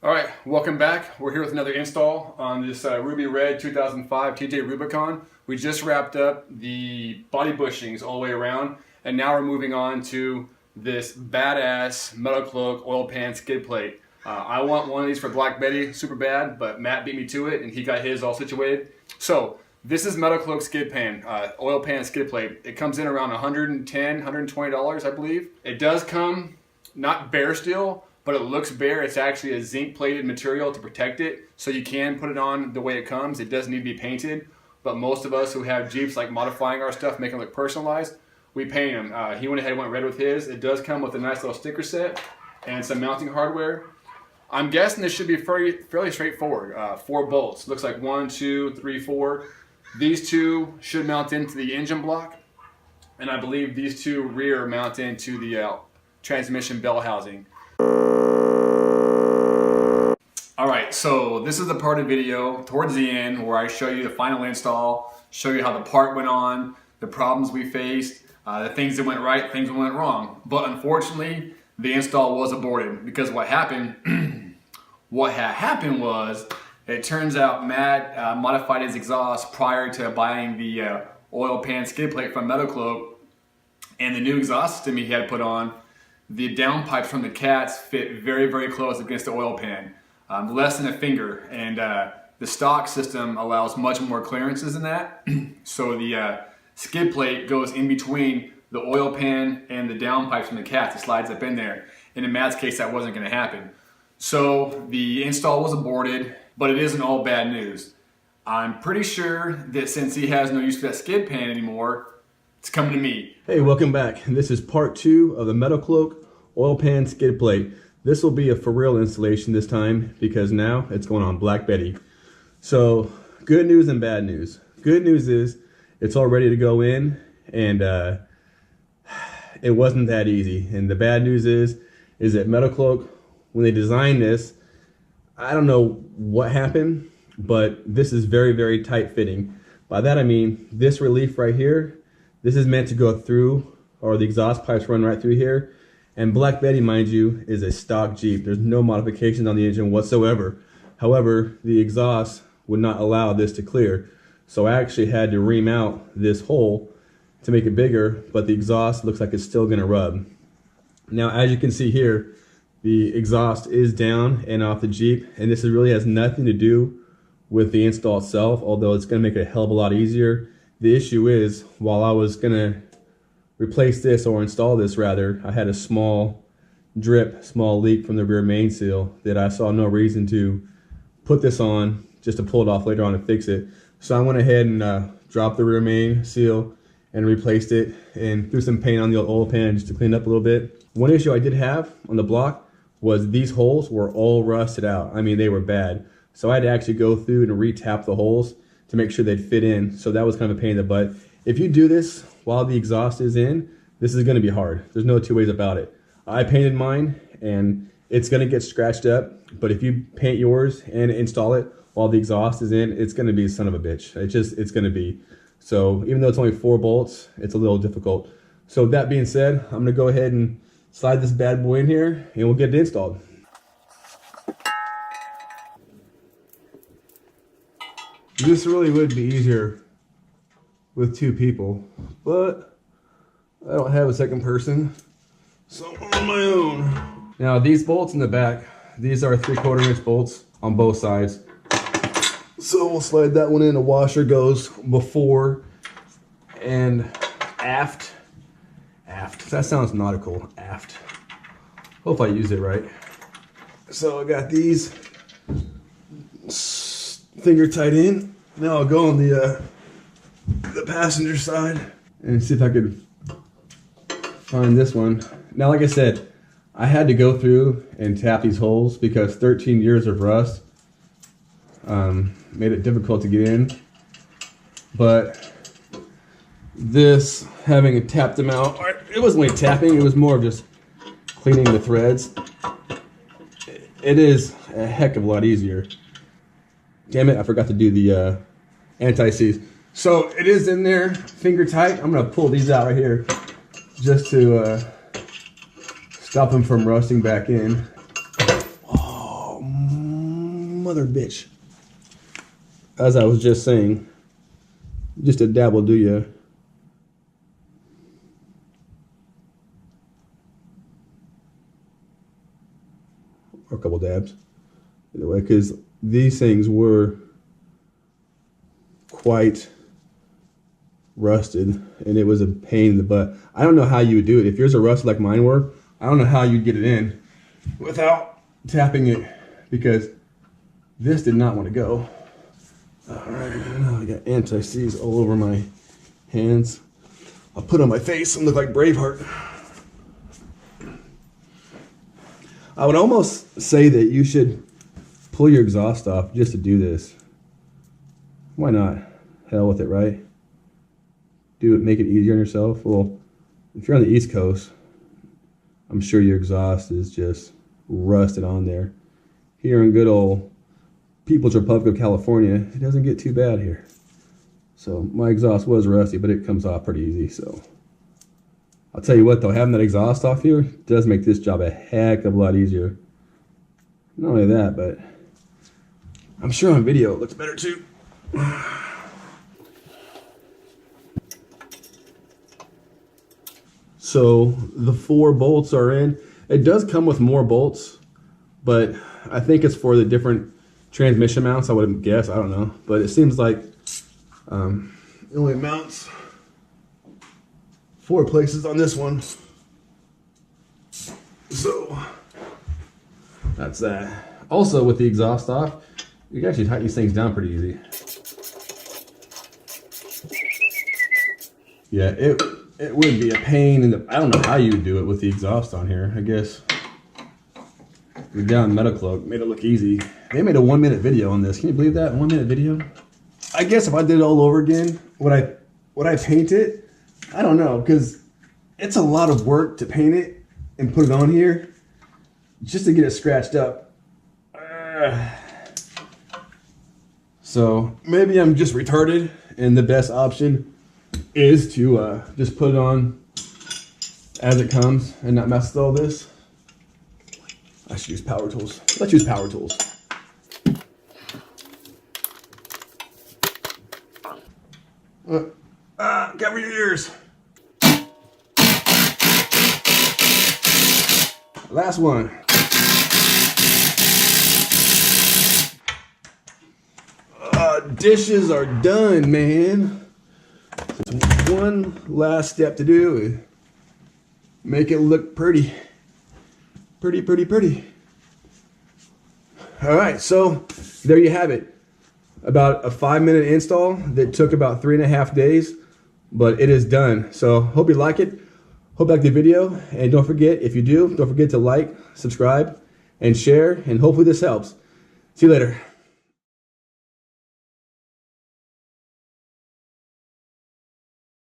All right, welcome back. We're here with another install on this Ruby Red 2005 TJ Rubicon. We just wrapped up the body bushings all the way around, and now we're moving on to this badass MetalCloak oil pan skid plate. I want one of these for Black Betty super bad, but Matt beat me to it, and he got his all situated. So this is MetalCloak skid pan, oil pan skid plate. It comes in around $110, $120, I believe. It does come not bare steel, but it looks bare. It's actually a zinc plated material to protect it, so you can put it on the way it comes. It doesn't need to be painted, but most of us who have Jeeps like modifying our stuff, making it look personalized, we paint them. He went ahead and went red with his. It does come with a nice little sticker set and some mounting hardware. I'm guessing this should be fairly straightforward. 4 bolts. Looks like 1, 2, 3, 4. These 2 should mount into the engine block, and I believe these 2 rear mount into the transmission bell housing. Alright, so this is the part of the video towards the end where I show you the final install, show you how the part went on, the problems we faced, the things that went right, things that went wrong. But unfortunately, the install was aborted because what happened, what had happened was, it turns out Matt modified his exhaust prior to buying the oil pan skid plate from MetalCloak, and the new exhaust system he had put on, the downpipes from the cats fit very, very close against the oil pan. Less than a finger, and the stock system allows much more clearances than that. So the skid plate goes in between the oil pan and the downpipes from the cats. It slides up in there. And in Matt's case, that wasn't going to happen. So the install was aborted, but it isn't all bad news. I'm pretty sure that since he has no use for that skid pan anymore, it's coming to me. Hey, welcome back. This is part 2 of the MetalCloak oil pan skid plate. This will be a for real installation this time because now it's going on Black Betty. So good news and bad news. Good news is it's all ready to go in, and it wasn't that easy. And the bad news is that MetalCloak, when they designed this, I don't know what happened, but this is very, very tight fitting. By that I mean this relief right here, this is meant to go through, or the exhaust pipes run right through here. And Black Betty, mind you, is a stock Jeep. There's no modifications on the engine whatsoever. However, the exhaust would not allow this to clear. So I actually had to ream out this hole to make it bigger, but the exhaust looks like it's still gonna rub. Now, as you can see here, the exhaust is down and off the Jeep, and this really has nothing to do with the install itself, although it's gonna make it a hell of a lot easier. The issue is, while I was gonna replace this, or install this rather, I had a small leak from the rear main seal that I saw no reason to put this on, just to pull it off later on and fix it. So I went ahead and dropped the rear main seal and replaced it, and threw some paint on the oil pan just to clean it up a little bit. One issue I did have on the block was these holes were all rusted out. I mean, they were bad. So I had to actually go through and re-tap the holes to make sure they'd fit in. So that was kind of a pain in the butt. If you do this while the exhaust is in, this is gonna be hard. There's no 2 ways about it. I painted mine, and it's gonna get scratched up, but if you paint yours and install it while the exhaust is in, it's gonna be a son of a bitch. It's gonna be. So even though it's only 4 bolts, it's a little difficult. So that being said, I'm gonna go ahead and slide this bad boy in here, and we'll get it installed. This really would be easier with 2 people, but I don't have a second person, so I'm on my own. Now these bolts in the back, these are 3/4 inch bolts on both sides. So we'll slide that one in. The washer goes before and aft. Aft, that sounds nautical, aft. Hope I used it right. So I got these finger tight in. Now I'll go on the passenger side and see if I could find this one. Now, like I said, I had to go through and tap these holes because 13 years of rust made it difficult to get in. But this, having tapped them out, it wasn't really tapping, it was more of just cleaning the threads. It is a heck of a lot easier. Damn it, I forgot to do the anti-seize. So it is in there, finger tight. I'm gonna pull these out right here just to stop them from rusting back in. Oh mother bitch. As I was just saying, just a dab will do ya. Or a couple dabs. Either way, because these things were quite rusted, and it was a pain in the butt. I don't know how you would do it. If yours are rusted like mine were, I don't know how you'd get it in without tapping it, because this did not want to go. All right, now I got anti-seize all over my hands. I'll put on my face and look like Braveheart. I would almost say that you should pull your exhaust off just to do this. Why not? Hell with it, right? Do it, make it easier on yourself. Well, if you're on the East Coast, I'm sure your exhaust is just rusted on there. Here in good old People's Republic of California, it doesn't get too bad here. So my exhaust was rusty, but it comes off pretty easy. So I'll tell you what though, having that exhaust off here does make this job a heck of a lot easier. Not only that, but I'm sure on video it looks better too. So the 4 bolts are in. It does come with more bolts, but I think it's for the different transmission mounts, I would guess. I don't know. But it seems like it only mounts 4 places on this one. So that's that. Also, with the exhaust off, you can actually tighten these things down pretty easy. Yeah, it would be a pain in the, I don't know how you would do it with the exhaust on here. I guess you're down MetalCloak, made it look easy. They made a 1-minute video on this. Can you believe that? 1-minute video? I guess if I did it all over again, would I paint it? I don't know, because it's a lot of work to paint it and put it on here just to get it scratched up. So maybe I'm just retarded, and the best option is to just put it on as it comes and not mess with all this. I should use power tools. Let's use power tools. Cover your ears. Last one. Dishes are done, man. One last step to do is make it look pretty. Pretty. All right, so there you have it. About a 5-minute install that took about 3.5 days, but it is done. So hope you like it. Hope you like the video, and don't forget, if you do, don't forget to like, subscribe, and share, and hopefully this helps. See you later.